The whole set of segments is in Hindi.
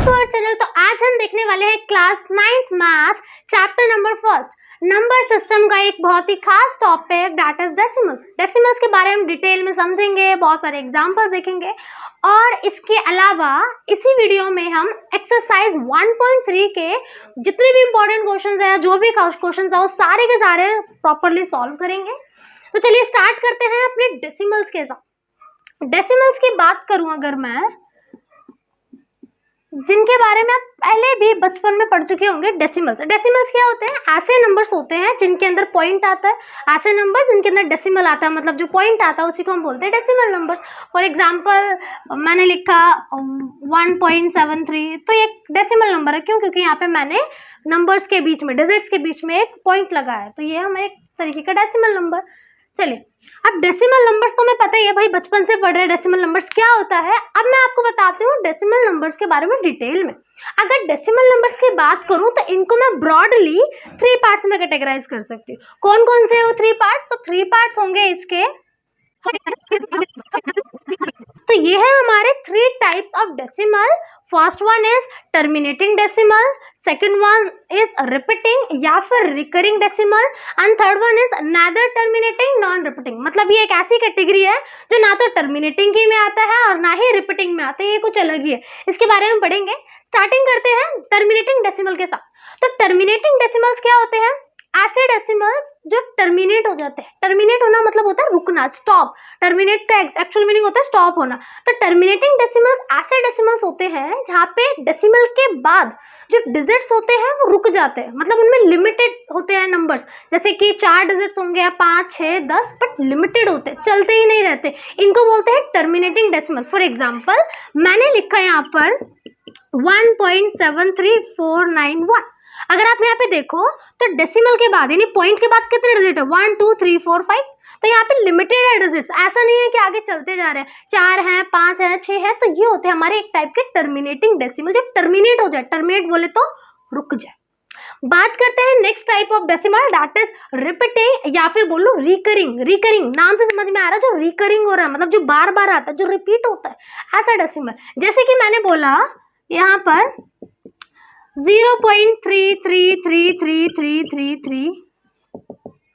To our channel. तो आज हम देखने वाले हैं class 9th maths chapter number first number system का एक बहुत ही खास topic that is decimals. Decimals के बारे में डिटेल में समझेंगे, बहुत सारे एग्जांपल्स देखेंगे और इसके अलावा इसी वीडियो में हम एक्सरसाइज 1.3 के जितने भी इंपॉर्टेंट क्वेश्चंस हैं, जो भी क्वेश्चंस हैं, वो सारे के सारे प्रॉपर्ली सॉल्व करेंगे। तो चलिए स्टार्ट करते हैं अपने डेसिमल्स के साथ। डेसिमल्स की बात करूं अगर मैं, जिनके बारे में आप पहले भी बचपन में पढ़ चुके होंगे, डेसिमल्स। डेसिमल्स क्या होते हैं? ऐसे नंबर्स होते हैं जिनके अंदर पॉइंट आता है, ऐसे नंबर जिनके अंदर डेसिमल आता है, मतलब जो पॉइंट आता है उसी को हम बोलते हैं डेसिमल नंबर्स। फॉर एग्जांपल मैंने लिखा 1.73, तो ये डेसिमल नंबर है। क्यों? क्योंकि यहाँ पे मैंने नंबर्स के बीच में, डिजिट्स के बीच में एक पॉइंट लगाया है, तो ये हमारे एक तरीके का डेसिमल नंबर। चलिए, अब डेसिमल नंबर्स तो मैं पता ही है भाई, बचपन से पढ़ रहे हैं डेसिमल नंबर्स क्या होता है। अब मैं आपको बताती हूँ डेसिमल नंबर्स के बारे में डिटेल में। अगर डेसिमल नंबर्स की बात करूँ तो इनको मैं ब्रॉडली 3 पार्ट्स में कैटेगराइज कर सकती हूँ। कौन कौन से वो 3 पार्ट्स? तो 3 पार्ट्स होंगे इसके। तो ये है हमारे 3 types of decimal. First one is terminating decimal, second one is repeating या फिर recurring decimal, and third one is neither terminating non repeating. मतलब ये एक ऐसी कैटेगरी है जो ना तो टर्मिनेटिंग की में आता है और ना ही रिपीटिंग में आता है, ये कुछ अलग ही है। इसके बारे में पढ़ेंगे। स्टार्टिंग करते हैं टर्मिनेटिंग डेसिमल के साथ। तो टर्मिनेटिंग डेसिमल्स क्या होते हैं? ऐसे डेसिमल्स जो टर्मिनेट हो जाते हैं। टर्मिनेट होना मतलब होता है रुकना, स्टॉप। टर्मिनेट का एक्चुअल मीनिंग होता है स्टॉप होना। तो टर्मिनेटिंग डेसिमल्स ऐसे डेसिमल्स होते हैं जहाँ पे डेसिमल के बाद जो डिजिट्स होते हैं वो रुक जाते हैं, मतलब उनमें लिमिटेड होते हैं नंबर्स। जैसे कि 4 डिजिट्स होंगे या 5, 6, 10, बट लिमिटेड होते हैं, चलते ही नहीं रहते। इनको बोलते हैं टर्मिनेटिंग डेसिमल। फॉर एग्जाम्पल मैंने लिखा यहाँ पर 1.73491। अगर आप यहाँ पे देखो तो डेसिमल के बाद यानी पॉइंट के बाद कितने डिजिट है? 1 2 3 4 5। तो यहाँ पे लिमिटेड है डिजिट्स, ऐसा नहीं है कि आगे चलते जा रहे हैं, 4 हैं, 5 हैं, 6 हैं। तो ये होते हैं हमारे एक टाइप के टर्मिनेटिंग डेसिमल, जो टर्मिनेट हो जाए। टर्मिनेट बोले तो रुक जाए। बात करते हैं next type of decimal, that is repeating या फिर बोलो रिकरिंग। रिकरिंग नाम से समझ में आ रहा है, जो रिकरिंग हो रहा है, मतलब जो बार बार आता है, जो रिपीट होता है, ऐसा डेसिमल। जैसे कि मैंने बोला यहाँ पर 0.333333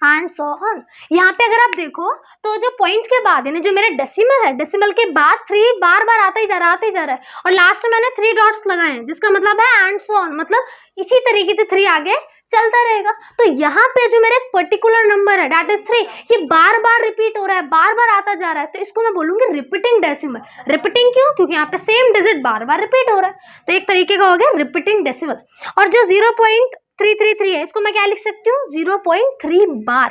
एंड सो ऑन। यहाँ पे अगर आप देखो तो जो पॉइंट के बाद यानी जो मेरा डेसिमल है, डेसिमल के बाद 3 बार बार आता ही जा रहा है, और लास्ट में मैंने 3 डॉट्स लगाए हैं, जिसका मतलब है एंड सो ऑन, मतलब इसी तरीके से 3 आगे चलता रहेगा। तो यहाँ पे जो मेरा पर्टिकुलर नंबर है दैट इज 3, ये बार बार रिपीट हो रहा है, बार बार आता जा रहा है, तो इसको मैं बोलूंगी रिपीटिंग डेसिमल। रिपीटिंग क्यों? क्योंकि यहाँ पे सेम डिजिट बार बार रिपीट हो रहा है, तो एक तरीके का हो गया रिपीटिंग डेसिमल। और जो 0.333 है, इसको मैं क्या लिख सकती हूँ? 0.3 बार।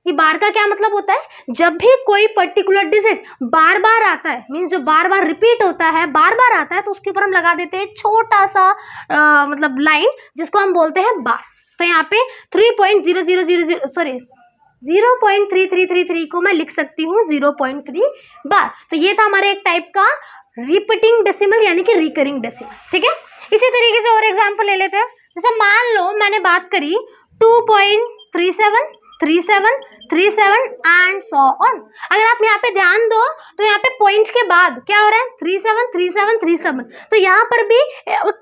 ये बार का क्या मतलब होता है? जब भी कोई पर्टिकुलर डिजिट बार बार आता है, मीन्स जो बार बार रिपीट होता है, बार बार आता है, तो उसके ऊपर हम लगा देते हैं छोटा सा मतलब लाइन, जिसको हम बोलते हैं बार। तो यहाँ पे 0.3333 को मैं लिख सकती हूँ 0.3 बार। तो ये था हमारे एक टाइप का रिपीटिंग डेसिमल यानी कि रिकरिंग डेसिमल। ठीक है, इसी तरीके से और एग्जांपल ले लेते हैं। जैसे मान लो मैंने बात करी 2.37 37 37 एंड सो ऑन। अगर आप यहाँ पे ध्यान दो तो यहाँ पे पॉइंट के बाद क्या हो रहा है? 37 37 37। तो यहाँ पर भी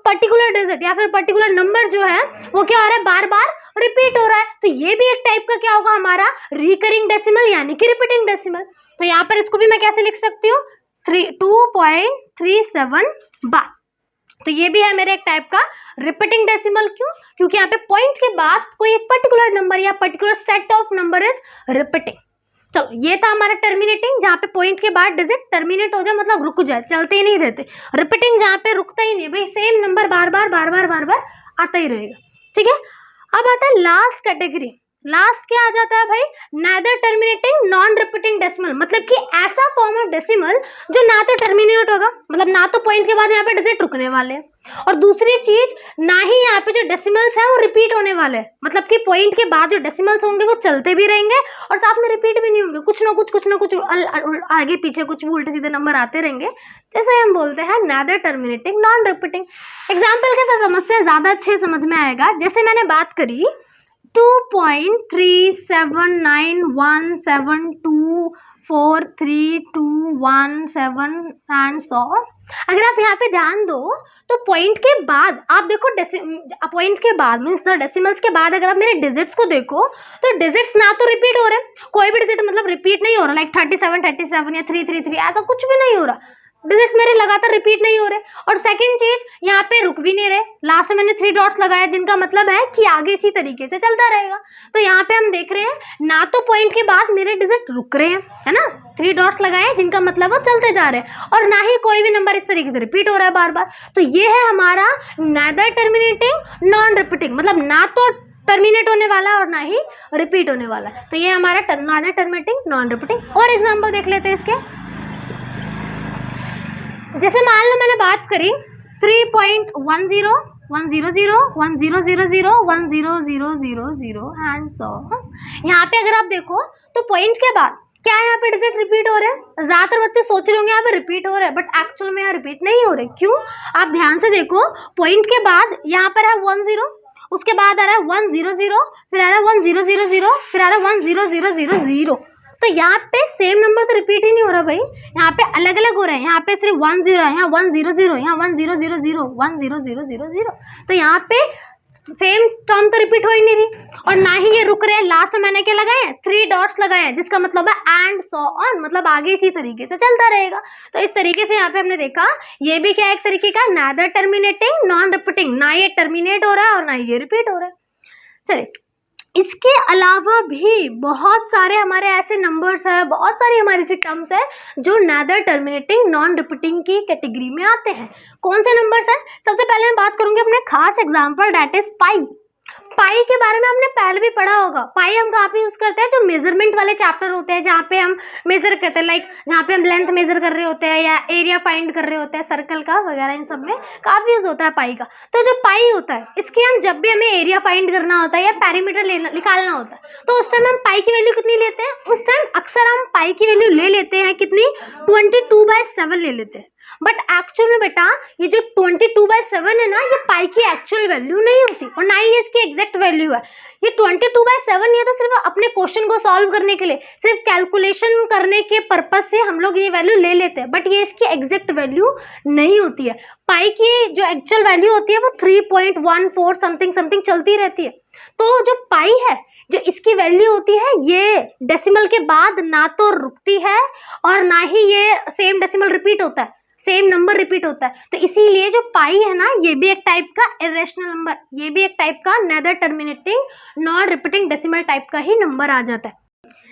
पर्टिकुलर डिजिट या फिर पर्टिकुलर नंबर जो है वो क्या हो रहा है? बार बार रिपीट हो रहा है। तो ये भी एक टाइप का क्या होगा? हमारा रिकरिंग डेसिमल यानी कि रिपीटिंग डेसिमल। तो यहाँ पर इसको भी मैं कैसे लिख सकती हूँ? 2.37 बार। तो ये भी है मेरे एक टाइप का रिपीटिंग डेसिमल। क्यों? क्योंकि यहाँ पे पॉइंट के बाद कोई एक पर्टिकुलर नंबर या particular set of number is repeating. तो ये था हमारा टर्मिनेटिंग, जहाँ पे पॉइंट के बाद डिजिट टर्मिनेट हो जाए, मतलब रुक जाए, चलते ही नहीं रहते। रिपीटिंग जहाँ पे रुकता ही नहीं भाई, सेम नंबर बार बार आता ही रहेगा। ठीक है, अब आता है लास्ट कैटेगरी। लास्ट क्या आ जाता है भाई? Neither terminating non repeating decimal, मतलब कि ऐसा फॉर्म ऑफ डेसिमल जो ना तो टर्मिनेट होगा, मतलब ना तो पॉइंट के बाद यहाँ पे डिजिट रुकने वाले हैं, और दूसरी चीज ना ही यहाँ पे जो डेसिमल्स है वो रिपीट होने वाले हैं, मतलब कि पॉइंट के बाद जो डेसिमल्स होंगे वो चलते भी रहेंगे और साथ में रिपीट भी नहीं होंगे, कुछ ना कुछ आगे पीछे कुछ भी उल्टे सीधे नंबर आते रहेंगे। जैसे हम बोलते हैं neither terminating non repeating. Example के साथ समझते हैं, ज्यादा अच्छे समझ में आएगा। जैसे मैंने बात करी 2.3791724321 एंड सो ऑन। अगर आप यहाँ पे ध्यान दो तो पॉइंट के बाद आप देखो, पॉइंट के बाद मीन्स द डेसिमल्स के बाद अगर आप मेरे डिजिट्स को देखो तो डिजिट्स ना तो रिपीट हो रहे, कोई भी डिजिट मतलब रिपीट नहीं हो रहा, लाइक 37 या 333 ऐसा कुछ भी नहीं हो रहा, डिजिट्स मेरे लगातार रिपीट नहीं हो रहे। और सेकंड चीज यहाँ पे रुक भी नहीं रहे, लास्ट में मैंने 3 डॉट्स लगाया जिनका मतलब है कि आगे इसी तरीके से चलता रहेगा। तो यहाँ पे हम देख रहे हैं ना तो पॉइंट के बाद मेरे डिजिट रुक रहे हैं, है ना, 3 डॉट्स लगाए जिनका मतलब वो चलते जा रहे हैं, और ना ही कोई भी नंबर इस तरीके से रिपीट हो रहा है बार बार। तो ये है हमारा नादर टर्मिनेटिंग नॉन रिपीटिंग, मतलब ना तो टर्मिनेट होने वाला और ना ही रिपीट होने वाला। तो ये हमारा नादर टर्मिनेटिंग नॉन रिपीटिंग। और एग्जाम्पल देख लेते हैं इसके। जैसे मान लो मैंने बात करी 3.10 100 1000 1000 एंड सो। यहाँ पे अगर आप देखो तो पॉइंट के बाद क्या यहाँ पे डिजिट रिपीट हो रहे हैं। ज्यादातर बच्चे सोच रहे होंगे यहाँ पे रिपीट हो रहे हैं, बट एक्चुअल में यहाँ रिपीट नहीं हो रहे। क्यों? आप ध्यान से देखो, पॉइंट के बाद यहाँ पर है 10, उसके बाद आ रहा है 100, फिर आ रहा है 1000, फिर आ रहा है 10000। तो यहाँ पे सेम नंबर तो रिपीट ही नहीं हो रहा भाई, यहाँ पे अलग अलग हो रहे हैं। यहाँ पे सिर्फ 10 है, यहाँ 100, यहाँ 1000 1000। तो यहाँ पे सेम टर्म तो रिपीट हो ही नहीं रही, और ना ही ये रुक रहे हैं। लास्ट में मैंने क्या लगाए हैं, 3 डॉट्स लगाए हैं, जिसका मतलब है एंड सो ऑन, मतलब आगे इसी तरीके से चलता रहेगा। तो इस तरीके से यहाँ पे हमने देखा ये भी क्या एक तरीके का नादर टर्मिनेटिंग नॉन रिपीटिंग, ना ये टर्मिनेट हो रहा है और ना ये रिपीट हो रहा है। चलिए, इसके अलावा भी बहुत सारे हमारे ऐसे नंबर्स हैं, बहुत सारी हमारी ऐसी टर्म्स है जो नादर टर्मिनेटिंग नॉन रिपीटिंग की कैटेगरी में आते हैं। कौन से नंबर्स हैं? सबसे पहले मैं बात करूंगी अपने खास एग्जांपल, दैट इज पाई। पाई के बारे में हमने पहले भी पढ़ा होगा। पाई हम कहाँ पे यूज करते हैं? जो मेजरमेंट वाले चैप्टर होते हैं, जहाँ पे हम मेजर करते हैं, लाइक जहाँ पे हम लेंथ मेजर कर रहे होते हैं या एरिया फाइंड कर रहे होते हैं सर्कल का वगैरह, इन सब में काफी यूज होता है पाई का। तो जो पाई होता है, इसकी हम जब भी हमें एरिया फाइंड करना होता है या पैरीमीटर निकालना होता है, तो उस टाइम हम पाई की वैल्यू कितनी लेते हैं? उस टाइम अक्सर हम पाई की वैल्यू ले लेते हैं कितनी? 22/7 ले लेते हैं। बट एक्चुअल में बेटा ये जो 22/7 है ना, ये पाई की एक्चुअल वैल्यू नहीं होती और ना ही इसकी एग्जैक्ट वैल्यू है। ये 22/7 ये तो सिर्फ अपने क्वेश्चन को सॉल्व करने के लिए, सिर्फ कैलकुलेशन करने के पर्पज से हम लोग ये वैल्यू ले लेते हैं, बट ये इसकी एग्जैक्ट वैल्यू नहीं होती है। पाई की जो एक्चुअल वैल्यू होती है वो 3.14 समथिंग चलती रहती है। तो जो पाई है, जो इसकी वैल्यू होती है, ये डेसिमल के बाद ना तो रुकती है और ना ही ये सेम डेसिमल रिपीट होता है, सेम नंबर रिपीट होता है। तो इसीलिए जो पाई है ना, ये भी एक टाइप का इरेशनल नंबर, ये भी एक टाइप का neither terminating non repeating decimal type का ही नंबर आ जाता है।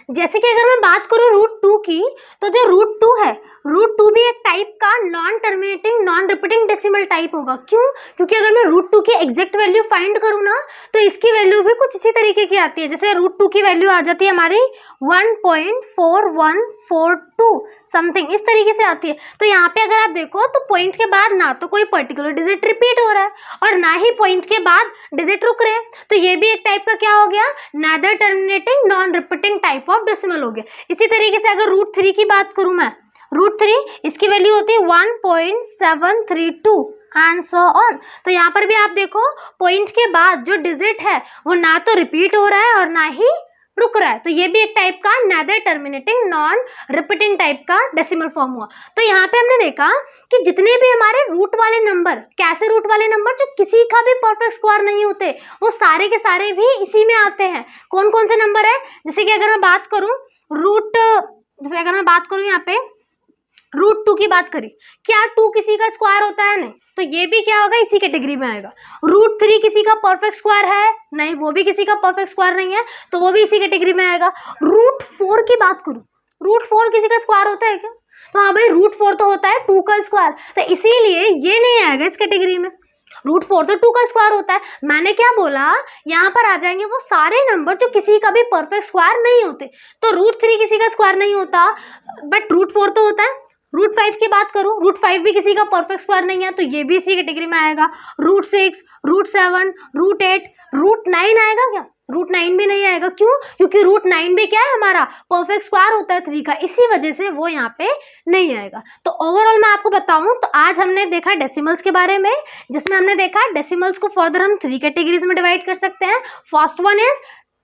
जैसे कि अगर मैं बात करूँ √2 की, तो जो √2 है, √2 भी एक टाइप का non terminating non repeating decimal type होगा। क्यों? क्योंकि अगर मैं √2 की एग्जैक्ट वैल्यू फाइंड करूँ ना, तो इसकी वैल्यू भी कुछ इसी तरीके की आती है। जैसे √2 की वैल्यू आ जाती है हमारी 1.4142 समथिंग, इस तरीके से आती है। तो यहाँ पे अगर आप देखो तो पॉइंट के बाद ना तो कोई पर्टिकुलर डिजिट रिपीट हो रहा है और ना ही पॉइंट के बाद डिजिट रुक रहे हैं। तो ये भी एक टाइप का क्या हो गया? Neither terminating non repeating type of decimal हो गया। इसी तरीके से अगर √3 की बात करूं मैं, √3 इसकी वैल्यू होती है 1.732 एंड सो ऑन। तो यहाँ पर भी आप देखो पॉइंट के बाद जो डिजिट है वो ना तो रिपीट हो रहा है और ना ही रुक रहा है। तो ये भी एक टाइप का neither terminating non repeating type का डेसिमल फॉर्म हुआ। तो यहाँ पे हमने देखा कि जितने भी हमारे रूट वाले नंबर, कैसे रूट वाले नंबर जो किसी का भी परफेक्ट स्क्वायर नहीं होते, वो सारे के सारे भी इसी में आते हैं। कौन कौन से नंबर है? जैसे कि अगर मैं बात करूं यहाँ पे √2 की बात करी, क्या 2 किसी का स्क्वायर होता है? नहीं। तो ये भी क्या होगा? इसी कैटेगरी में आएगा। √3 किसी का परफेक्ट स्क्वायर है? नहीं, वो भी किसी का परफेक्ट स्क्वायर नहीं है, तो वो भी इसी कैटेगरी में आएगा। √4 की बात करूं, √4 किसी का स्क्वायर होता है क्या? तो हाँ भाई, √4 तो होता है 2 का स्क्वायर, तो इसीलिए ये नहीं आएगा इस कैटेगरी में। √4 तो 2 का स्क्वायर होता है। मैंने क्या बोला, यहाँ पर आ जाएंगे वो सारे नंबर जो किसी का भी परफेक्ट स्क्वायर नहीं होते। तो √3 किसी का स्क्वायर नहीं होता, बट √4 तो होता है। √5 की बात करूं, √5 भी किसी का परफेक्ट स्क्वायर नहीं है, तो ये भी इसी कैटेगरी में आएगा। √6, √7, √8, √9 आएगा क्या? √9 भी नहीं आएगा। क्यों? क्योंकि √9 भी क्या है हमारा? परफेक्ट स्क्वायर होता है 3 का, इसी वजह से वो यहाँ पे नहीं आएगा। तो ओवरऑल मैं आपको बताऊं तो आज हमने देखा डेसिमल्स के बारे में, जिसमें हमने देखा डेसिमल्स को फर्दर हम 3 कैटेगरीज में डिवाइड कर सकते हैं। First one is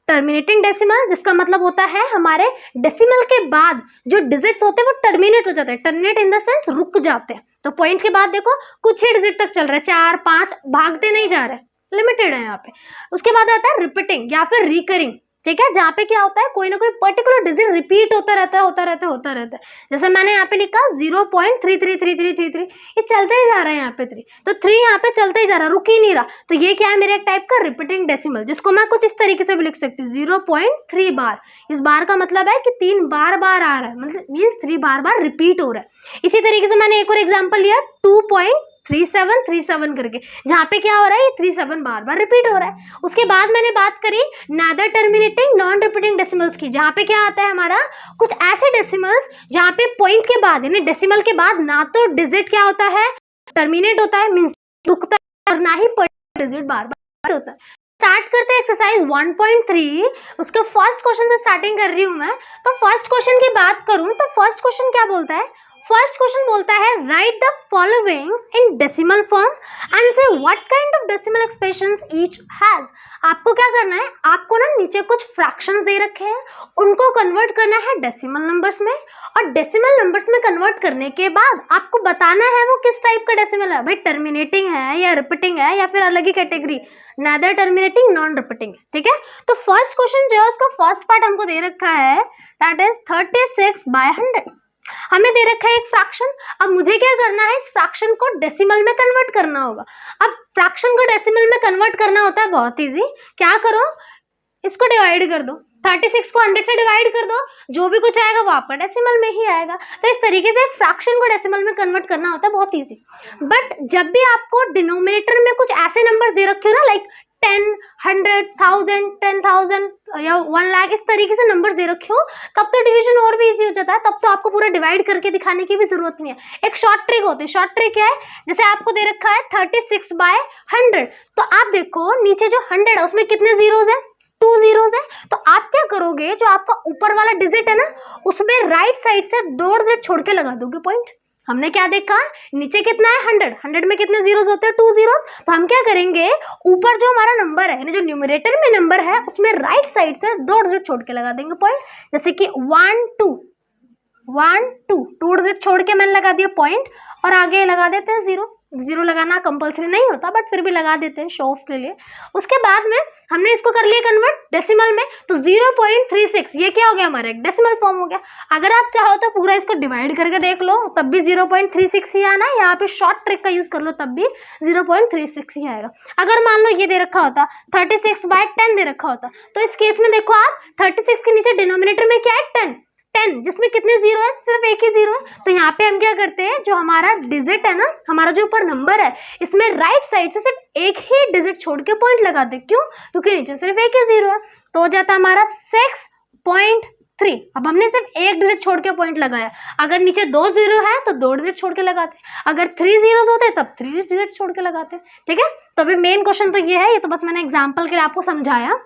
terminating decimal, जिसका मतलब होता है हमारे डेसिमल के बाद जो डिजिट्स होते हैं वो टर्मिनेट हो जाते हैं। टर्मिनेट इन द सेंस रुक जाते हैं। तो पॉइंट के बाद देखो कुछ ही डिजिट तक चल रहा है, 4 5 भागते नहीं जा रहे, लिमिटेड है यहाँ पे। उसके बाद आता है रिपीटिंग या फिर रिकरिंग, ठीक है, जहाँ पे क्या होता है कोई ना कोई पर्टिकुलर डिजिट रिपीट होता रहता है। जैसे मैंने यहाँ पे लिखा 0.333333, ये चलता ही जा रहा है यहाँ पे 3, तो 3 यहाँ पे चलता ही जा रहा है, रुक ही नहीं रहा। तो ये क्या है, मेरे एक टाइप का रिपीटिंग डेसिमल, जिसको मैं कुछ इस तरीके से भी लिख सकती हूँ 0.3 बार। इस बार का मतलब है कि 3 बार आ रहा है, मतलब मीन्स 3 बार रिपीट हो रहा है। इसी तरीके से मैंने एक और एग्जाम्पल लिया 2.3737 करके, जहाँ पे क्या हो रहा है, ये 37 बार रिपीट हो रहा है। उसके बाद मैंने बात करी neither terminating non repeating decimals की, जहाँ पे क्या आता है हमारा कुछ ऐसे डेसिमल्स जहाँ पे पॉइंट के बाद यानी डेसिमल के बाद ना तो डिजिट क्या होता है टर्मिनेट होता है, मीन्स रुकता है, और ना ही डिजिट बार होता है। स्टार्ट करते हैं एक्सरसाइज 1.3। उसके फर्स्ट क्वेश्चन से स्टार्टिंग कर रही हूँ मैं। तो फर्स्ट क्वेश्चन की बात करूँ तो फर्स्ट क्वेश्चन क्या बोलता है, फर्स्ट क्वेश्चन बोलता है write the followings in decimal form and say what kind of decimal expressions each has. आपको क्या करना है, आपको ना नीचे कुछ फ्रैक्शंस दे रखे हैं, उनको कन्वर्ट करना है डेसिमल नंबर्स में, और डेसिमल नंबर्स में कन्वर्ट करने के बाद आपको बताना है वो किस टाइप का डेसिमल है, भाई टर्मिनेटिंग है या रिपीटिंग है या फिर अलग ही category, neither terminating non repeating, ठीक है। तो फर्स्ट क्वेश्चन जो है उसका फर्स्ट पार्ट हमको दे रखा है, दैट इज 36/100। हमें दे रखा है एक फ्रैक्शन। अब मुझे क्या करना है, इस फ्रैक्शन को डेसिमल में कन्वर्ट करना होगा। अब फ्रैक्शन को डेसिमल में कन्वर्ट करना होता है बहुत इजी, क्या करो इसको डिवाइड कर दो, 36 को 100 से डिवाइड कर दो, जो भी कुछ आएगा वो आपका डेसिमल में ही आएगा। तो इस तरीके से एक फ्रैक्शन को डेसिमल में कन्वर्ट करना होता है बहुत इजी। बट जब भी आपको डिनोमिनेटर में कुछ ऐसे नंबर्स दे रखे हो ना, लाइक 10, 100, 1000, 10,000 या 1 लाख, इस तरीके से नंबर्स दे रखे हो, तब तो डिवीजन और भी इजी हो जाता है, तब तो आपको पूरा डिवाइड करके दिखाने की भी जरूरत नहीं है। एक शॉर्ट ट्रिक होती है, शॉर्ट ट्रिक क्या है, जैसे आपको दे रखा है 36/100, तो आप देखो नीचे जो 100 है उसमें कितने जीरोज है, 2 जीरोज है। तो आप क्या करोगे, जो आपका ऊपर वाला डिजिट है ना उसमें राइट साइड से 2 डिजिट छोड़ के लगा दोगे पॉइंट। हमने क्या देखा, नीचे कितना है 100 में कितने जीरोस होते हैं, 2 जीरोस। तो हम क्या करेंगे, ऊपर जो हमारा नंबर है यानी जो न्यूमरेटर में नंबर है उसमें राइट साइड से 2 डिजिट छोड़ के लगा देंगे पॉइंट। जैसे कि 1 2 डिजिट छोड़ के मैंने लगा दिया पॉइंट, और आगे लगा देते हैं 0 लगाना कंपलसरी नहीं होता, बट फिर भी लगा देते हैं शो ऑफ के लिए। उसके बाद में हमने इसको कर लिया कन्वर्ट डेसिमल में, तो 0.36 ये क्या हो गया, हमारा एक डेसिमल फॉर्म हो गया। अगर आप चाहो तो पूरा इसको डिवाइड करके देख लो, तब भी 0.36 ही आना है, यहाँ पे शॉर्ट ट्रिक का यूज कर लो तब भी 0.36 ही आएगा। अगर मान लो ये दे रखा होता 36/10 दे रखा होता, तो इस केस में देखो आप 36 के नीचे डिनोमिनेटर में क्या है 10, जिसमें कितने जीरो है, सिर्फ एक ही जीरो है। तो यहाँ पे हम क्या करते हैं, जो हमारा डिजिट है ना, हमारा जो ऊपर नंबर है, इसमें राइट साइड से सिर्फ एक ही डिजिट छोड़ के पॉइंट लगा दे। क्यों, क्योंकि नीचे सिर्फ एक ही जीरो है। तो हो जाता हमारा 6.3। अब हमने सिर्फ एक डिजिट छोड़ के पॉइंट लगाया, अगर नीचे 2 जीरो है तो 2 डिजिट छोड़ के लगाते, अगर 3 जीरोस होते तब 3 डिजिट छोड़ के लगाते, ठीक है। तो अभी मेन क्वेश्चन तो ये है, ये तो बस मैंने एग्जाम्पल के लिए आपको समझाया।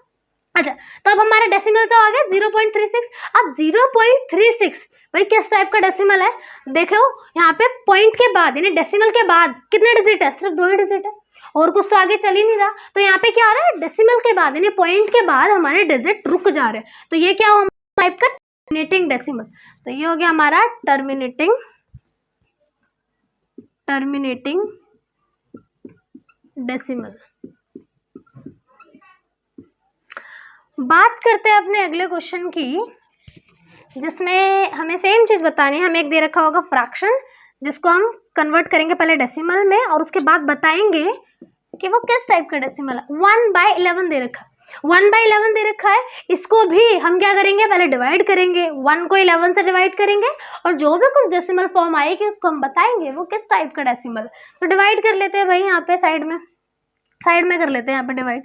अच्छा, तो अब हमारा डेसिमल तो आ गया 0.36। अब 0.36 भाई किस टाइप का डेसिमल है, देखो यहाँ पे पॉइंट के बाद यानी डेसिमल के बाद कितने डिजिट है, सिर्फ 2 ही डिजिट है, और कुछ तो आगे चल ही नहीं रहा। तो यहाँ पे क्या हो रहा है, डेसिमल के बाद यानी पॉइंट के बाद हमारे डिजिट रुक जा रहे हैं। तो ये क्या हुआ टाइप का टर्मिनेटिंग डेसिमल। तो ये हो गया हमारा टर्मिनेटिंग डेसिमल। बात करते हैं अपने अगले क्वेश्चन की, जिसमें हमें सेम चीज बतानी है। हमें एक दे रखा होगा फ्रैक्शन, जिसको हम कन्वर्ट करेंगे पहले डेसिमल में, और उसके बाद बताएंगे कि वो किस टाइप का डेसिमल है। 1/11 दे रखा है, 1/11 दे रखा है, इसको भी हम क्या करेंगे, पहले डिवाइड करेंगे, 1 को 11 से डिवाइड करेंगे, और जो भी कुछ डेसिमल फॉर्म आएगी उसको हम बताएंगे वो किस टाइप का डेसिमल है। तो डिवाइड कर लेते हैं भाई, यहाँ पे साइड में कर लेते हैं यहाँ पे डिवाइड।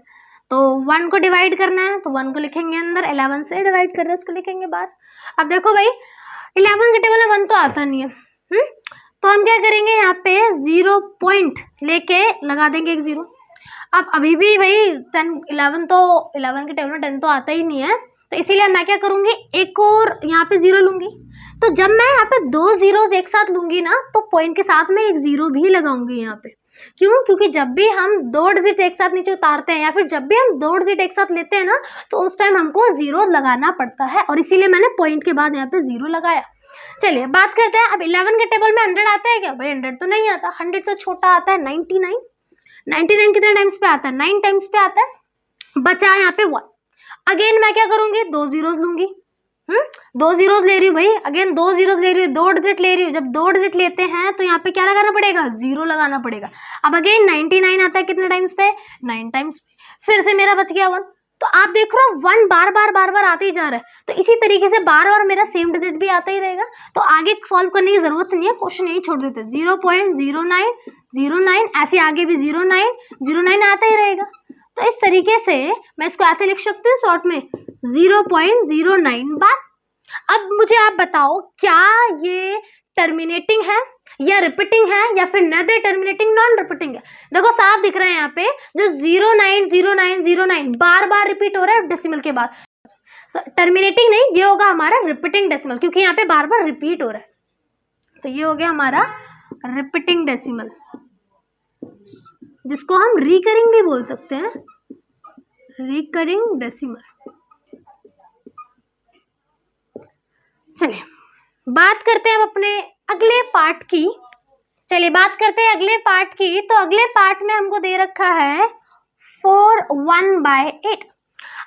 तो 1 को डिवाइड करना है तो 1 को लिखेंगे अंदर, 11 से डिवाइड कर रहे हैं उसको लिखेंगे बाहर। अब देखो भाई 11 के टेबल में 1 तो आता नहीं है, तो हम क्या करेंगे, यहाँ पे 0 पॉइंट लेके लगा देंगे एक 0। अब अभी भी भाई 11 के टेबल में 10 तो आता ही नहीं है, तो इसीलिए मैं क्या करूँगी, एक और यहाँ पे 0 लूँगी। तो जब मैं यहाँ पे 2 जीरोस एक साथ लूँगी ना, तो पॉइंट के साथ में एक 0 भी लगाऊंगी यहाँ पे। क्यों, क्योंकि जब भी हम 2 डिजिट एक साथ नीचे उतारते हैं या फिर जब भी हम 2 डिजिट एक साथ लेते हैं ना, तो उस टाइम हमको 0 लगाना पड़ता है, और इसीलिए मैंने पॉइंट के बाद यहाँ पे 0 लगाया। चलिए बात करते हैं, अब 11 के टेबल में 100 आता है क्या? भाई 100 तो नहीं आता, 100 से छोटा आता है 99। 99 कितने टाइम्स पे आता है? 9 टाइम्स पे आता है। बचा यहाँ पे 1। अगेन मैं क्या करूंगी, 2 जीरोस लूंगी। 2 जीरोस ले रही हूँ भाई, अगेन 2 जीरोस ले रही हूँ, 2 डिजिट ले रही हूँ। जब 2 डिजिट लेते हैं तो यहाँ पे क्या लगाना पड़ेगा, 0 लगाना पड़ेगा। अब अगेन 99 आता है कितने टाइम्स पे, 9 टाइम्स पे। फिर से मेरा बच गया 1। तो आप देख रहे हो 1 बार बार आते ही जा रहा है। तो इसी तरीके से बार बार मेरा सेम डिजिट भी आता ही रहेगा। तो आगे सॉल्व करने की जरूरत नहीं है, क्वेश्चन यही छोड़ देते। 0.0909 ऐसे आगे भी 0909 आता ही रहेगा। तो इस तरीके से मैं इसको ऐसे लिख सकती हूँ शॉर्ट में 0.09 बार। अब मुझे आप बताओ क्या ये टर्मिनेटिंग है या रिपीटिंग है या फिर नेदर टर्मिनेटिंग नॉन रिपीटिंग है? देखो साफ दिख रहा है यहाँ पे जो 090909 बार बार रिपीट हो रहा है डेसिमल के बाद। टर्मिनेटिंग नहीं, ये होगा हमारा रिपीटिंग डेसिमल, क्योंकि यहाँ पे बार बार रिपीट हो रहा है। तो ये हो गया हमारा रिपीटिंग डेसिमल, जिसको हम रिकरिंग भी बोल सकते हैं, रिकरिंग डेसिमल। चलिए बात करते हैं अब अपने अगले पार्ट की। चलिए बात करते हैं अगले पार्ट की। तो अगले पार्ट में हमको दे रखा है 4/1/8।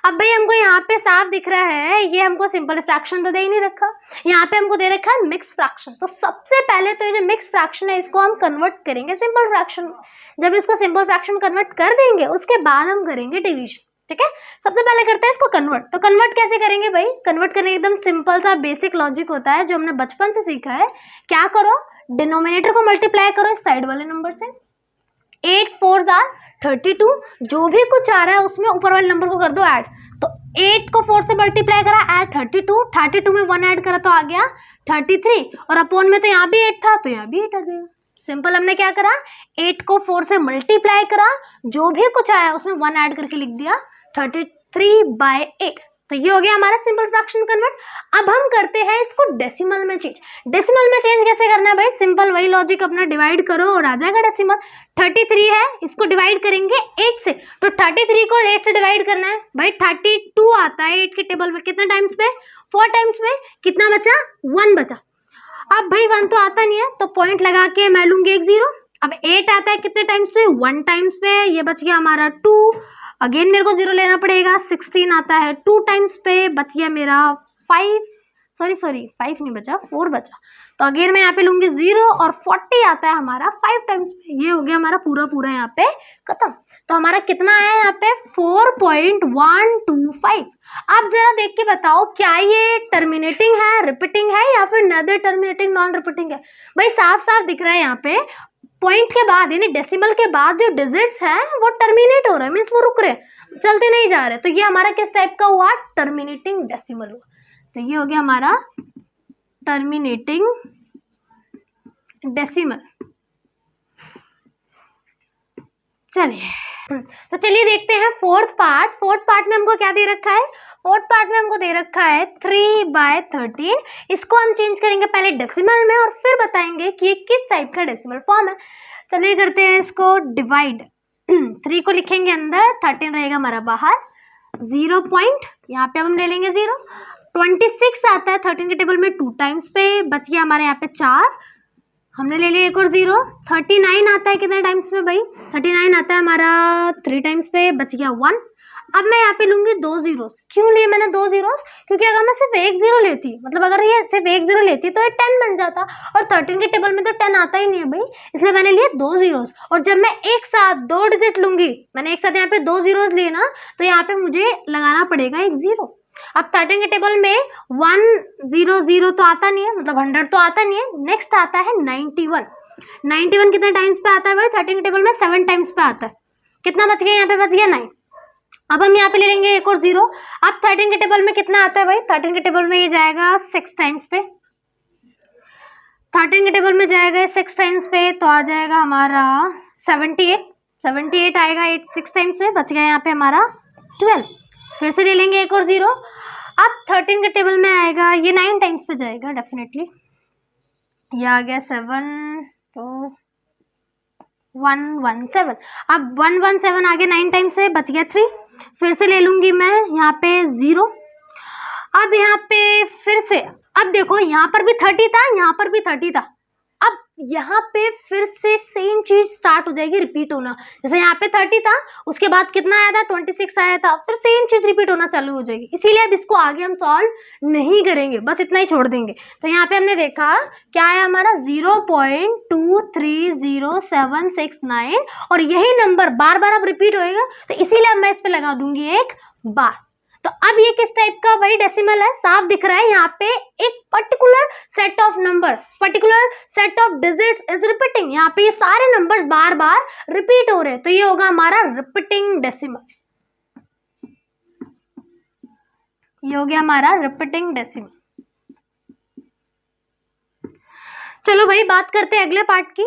अब भाई हमको यहाँ पे साफ दिख रहा है, ये हमको सिंपल फ्रैक्शन तो दे ही नहीं रखा, यहाँ पे हमको दे रखा है मिक्स फ्रैक्शन। तो सबसे पहले तो ये जो मिक्स फ्रैक्शन है इसको हम कन्वर्ट करेंगे सिंपल फ्रैक्शन में। जब इसको सिंपल फ्रैक्शन कन्वर्ट कर देंगे उसके बाद हम करेंगे डिवीजन, ठीक है। सबसे पहले करते हैं इसको कन्वर्ट। तो कन्वर्ट कैसे करेंगे भाई? कन्वर्ट करने एकदम सिंपल सा बेसिक लॉजिक होता है जो हमने बचपन से सीखा है। क्या करो, डिनोमिनेटर को मल्टीप्लाई करो इस साइड वाले नंबर से। 8 4 32, जो भी कुछ आ रहा है उसमें ऊपर वाले नंबर को कर दो ऐड। तो 8 को 4 से मल्टीप्लाई करा, ऐड 32 में 1 ऐड करा तो आ गया 33, और अपोन में तो यहाँ भी 8 था तो यहाँ भी 8 आ जाएगा। सिंपल हमने क्या करा, 8 को 4 से मल्टीप्लाई करा, जो भी कुछ आया उसमें 1 ऐड करके लिख दिया 33/8। तो ये हो गया हमारा सिंपल फ्रैक्शन कन्वर्ट। अब हम करते हैं इसको डेसिमल में चेंज। डेसिमल में चेंज कैसे करना है भाई? सिंपल वही लॉजिक अपना, डिवाइड करो और आ जाएगा डेसिमल। 33 है, इसको डिवाइड करेंगे 8 से, तो 33 को 8 से डिवाइड करना है भाई। 32 आता है 8 के टेबल में कितने टाइम्स पे, 4 टाइम्स में। कितना बचा, 1 बचा। अब भाई 1 तो आता नहीं है तो पॉइंट लगा के मैं लूंगी एक 0। अब 8 आता है कितने टाइम्स पे, 1 टाइम्स पे, ये बच गया हमारा 2। अगेन मेरे को 0 लेना पड़ेगा। 16 आता है 2 टाइम्स पे, बच गया मेरा 5 नहीं बचा, 4 बचा। तो अगेन मैं यहाँ पे लूंगी 0 और 40 आता है हमारा 5 टाइम्स पे। ये हो गया हमारा पूरा यहाँ पे खत्म। तो हमारा कितना आया यहाँ पे, 4.125। आप जरा देख के बताओ क्या ये टर्मिनेटिंग है, रिपीटिंग है या फिर नदर टर्मिनेटिंग नॉन रिपीटिंग है? भाई साफ साफ दिख रहा है यहाँ पे पॉइंट के बाद यानी डेसिमल के बाद जो डिजिट्स हैं वो टर्मिनेट हो रहे हैं, मीन्स वो रुक रहे, चलते नहीं जा रहे। तो ये हमारा किस टाइप का हुआ, टर्मिनेटिंग डेसिमल हुआ। तो ये हो गया हमारा टर्मिनेटिंग डेसिमल। तो चलिए देखते हैं फोर्थ पार्ट। फोर्थ पार्ट में हमको क्या दे रखा है, फोर्थ पार्ट में हमको दे रखा है 3/13। इसको हम चेंज करेंगे पहले डेसिमल में और फिर बताएंगे कि ये किस टाइप का डेसिमल फॉर्म है। चलिए करते हैं इसको डिवाइड। 3 को लिखेंगे अंदर, 13 रहेगा हमारा बाहर। 0 पॉइंट यहाँ पे अब हम ले लेंगे 0। 26 आता है 13 के टेबल में 2 टाइम्स पे, बच गया हमारे यहाँ पे 4, हमने ले लिया एक और 0। 39 आता है कितने टाइम्स पे भाई, 39 आता है हमारा 3 टाइम्स पे, बच गया 1। अब मैं यहाँ पे लूंगी 2 जीरोस। क्यों लिए मैंने 2 जीरोस, क्योंकि अगर मैं सिर्फ एक 0 लेती, मतलब अगर ये सिर्फ एक 0 लेती तो ये 10 बन जाता, और 13 के टेबल में तो 10 आता ही नहीं है भाई, इसलिए मैंने लिए 2 जीरोस। और जब मैं एक साथ 2 डिजिट लूंगी, मैंने एक साथ यहाँ पे 2 जीरोस लिए ना, तो यहाँ पे मुझे लगाना पड़ेगा एक 0। अब 13 के टेबल में 100 तो आता नहीं है, मतलब 100 तो आता नहीं है। नेक्स्ट आता है 91। 91 कितने टाइम्स पे आता है भाई, 13 के टेबल में 7 टाइम्स पे आता है। कितना बच गया, यहाँ पे बच गया 9। अब हम यहाँ पे ले लेंगे एक और 0। अब 13 के टेबल में कितना आता है भाई, 13 के टेबल में ये जाएगा 6 टाइम्स पे। 13 के टेबल में जाएगा 6 टाइम्स पे, तो आ जाएगा हमारा 78 आएगा 6 टाइम्स पे, बच गया यहाँ पे हमारा 12। फिर से ले लेंगे एक और 0। अब 13 के टेबल में आएगा ये 9 टाइम्स पे जाएगा डेफिनेटली, ये आ गया 7, तो 117। अब 117 आ गया 9 टाइम्स से, बच गया 3। फिर से ले लूंगी मैं यहाँ पे 0। अब यहाँ पे फिर से अब देखो यहाँ पर भी 30 था, यहाँ पर भी 30 था। अब यहाँ पे फिर से सेम चीज स्टार्ट हो जाएगी, रिपीट होना। जैसे यहाँ पे 30 था, उसके बाद कितना आया था, 26 आया था, फिर सेम चीज रिपीट होना चालू हो जाएगी। इसीलिए अब इसको आगे हम सॉल्व नहीं करेंगे, बस इतना ही छोड़ देंगे। तो यहाँ पे हमने देखा क्या आया हमारा 0.230769 और यही नंबर बार बार अब रिपीट होएगा, तो इसीलिए अब मैं इस पे लगा दूंगी एक बार। तो अब ये किस टाइप का भाई डेसिमल है, साफ दिख रहा है। यहाँ पे एक particular set of number, particular set of digits is repeating. यहाँ पे ये सारे नंबर्स बार बार रिपीट हो रहे हैं, तो ये होगा हमारा रिपीटिंग डेसिमल। ये हो गया हमारा रिपीटिंग डेसिमल। चलो भाई बात करते हैं अगले पार्ट की।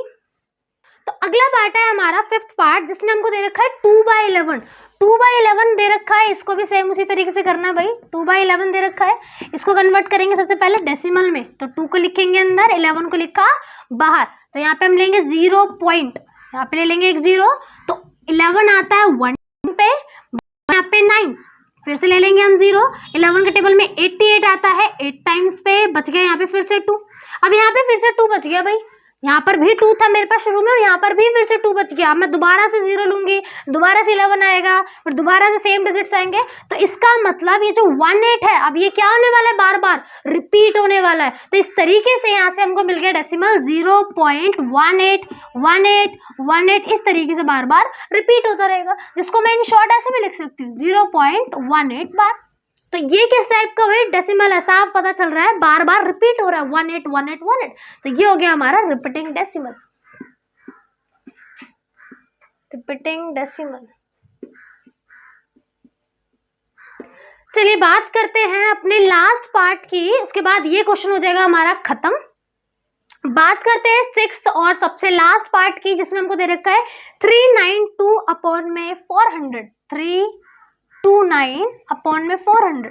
तो अगला पार्ट है हमारा 5th पार्ट, जिसमें हमको दे रखा है 2/11। 2/11 दे रखा है, इसको भी सेम उसी तरीके से करना है भाई। 2/11 दे रखा है, इसको कन्वर्ट करेंगे सबसे पहले डेसिमल में। तो 2 को लिखेंगे अंदर, 11 को लिखा बाहर। तो यहाँ पे हम लेंगे 0 पॉइंट, यहाँ पे ले लेंगे एक 0, तो 11 आता है 1 पे, यहाँ पे 9, फिर से ले लेंगे हम 0। 11 के टेबल में 88 आता है, 8 टाइम्स पे, बच गया यहाँ पे फिर से 2। अब यहाँ पे फिर से 2 बच गया भाई, यहाँ पर भी 2 था मेरे पास शुरू में और यहाँ पर भी फिर से 2 बच गया। अब मैं दोबारा से 0 लूंगी, दोबारा से 11 आएगा, फिर दोबारा से सेम डिजिट्स आएंगे। तो इसका मतलब ये जो 18 है, अब ये क्या होने वाला है, बार बार रिपीट होने वाला है। तो इस तरीके से यहाँ से हमको मिल गया डेसिमल 0.181818, इस तरीके से बार बार रिपीट होता रहेगा, जिसको मैं इन शॉर्ट ऐसे भी लिख सकती हूँ 0.18 बार। तो ये किस टाइप का भाई डेसिमल है, साफ पता चल रहा है बार बार रिपीट हो रहा है 181818। तो ये हो गया हमारा रिपीटिंग डेसिमल। Repeating decimal. चलिए बात करते हैं अपने लास्ट पार्ट की, उसके बाद ये क्वेश्चन हो जाएगा हमारा खत्म। बात करते हैं 6th और सबसे लास्ट पार्ट की, जिसमें हमको दे रखा है 392/400। 329/400।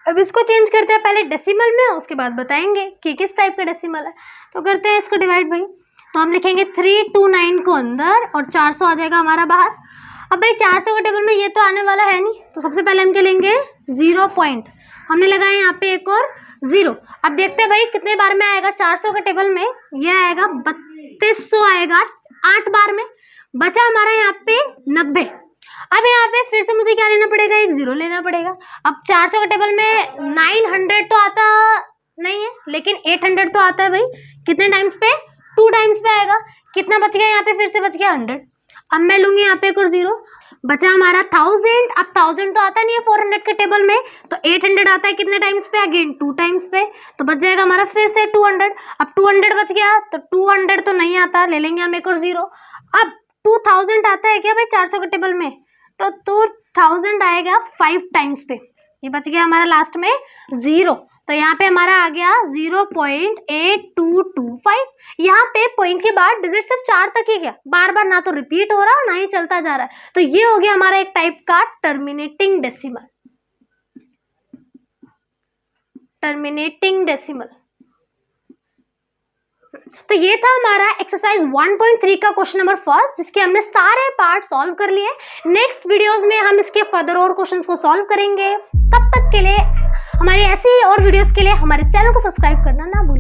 अब इसको चेंज करते हैं पहले डेसिमल में, उसके बाद बताएंगे कि किस टाइप का डेसिमल है। तो करते हैं इसको डिवाइड भाई। तो हम लिखेंगे 329 को अंदर और 400 आ जाएगा हमारा बाहर। अब भाई 400 के टेबल में ये तो आने वाला है नहीं, तो सबसे पहले हम क्या लेंगे 0 पॉइंट, हमने लगाया यहाँ पे एक और 0। अब देखते हैं भाई कितने बार में आएगा 400 के टेबल में, ये आएगा 3200 आएगा 8 बार में, बचा हमारा यहाँ पे 90। अब यहाँ पे फिर से मुझे क्या लेना पड़ेगा, एक 0 लेना पड़ेगा। अब 400 के टेबल में 900 तो आता नहीं है, लेकिन 800 तो आता है भाई। कितने टाइम्स पे, 2 टाइम्स पे आएगा। कितना बच गया यहाँ पे, फिर से बच गया 100। अब मैं लूंगी यहाँ पे एक और 0, बचा हमारा 1000। अब 1000 तो आता नहीं है 400 के टेबल में, तो 800 आता है कितने टाइम्स पे, अगेन 2 टाइम्स पे, तो बच जाएगा हमारा फिर से 200। अब 200 बच गया, तो 200 तो नहीं आता, ले लेंगे हम एक और 0। अब 2000 आता है क्या भाई 400 के टेबल में, तो 2000 आएगा 5 टाइम्स पे, ये बच गया हमारा लास्ट में 0। तो यहाँ पे हमारा आ गया 0.8225। यहाँ पे पॉइंट के बाद डिजिट सिर्फ 4 तक ही गया, बार बार ना तो रिपीट हो रहा ना ही चलता जा रहा है। तो ये हो गया हमारा एक टाइप का टर्मिनेटिंग डेसिमल। Terminating decimal. तो ये था हमारा एक्सरसाइज 1.3 का क्वेश्चन नंबर 1, जिसके हमने सारे पार्ट सॉल्व कर लिए। नेक्स्ट वीडियोस में हम इसके फर्दर और क्वेश्चंस को सॉल्व करेंगे। तब तक के लिए हमारे ऐसी और वीडियोस के लिए हमारे चैनल को सब्सक्राइब करना ना भूलें।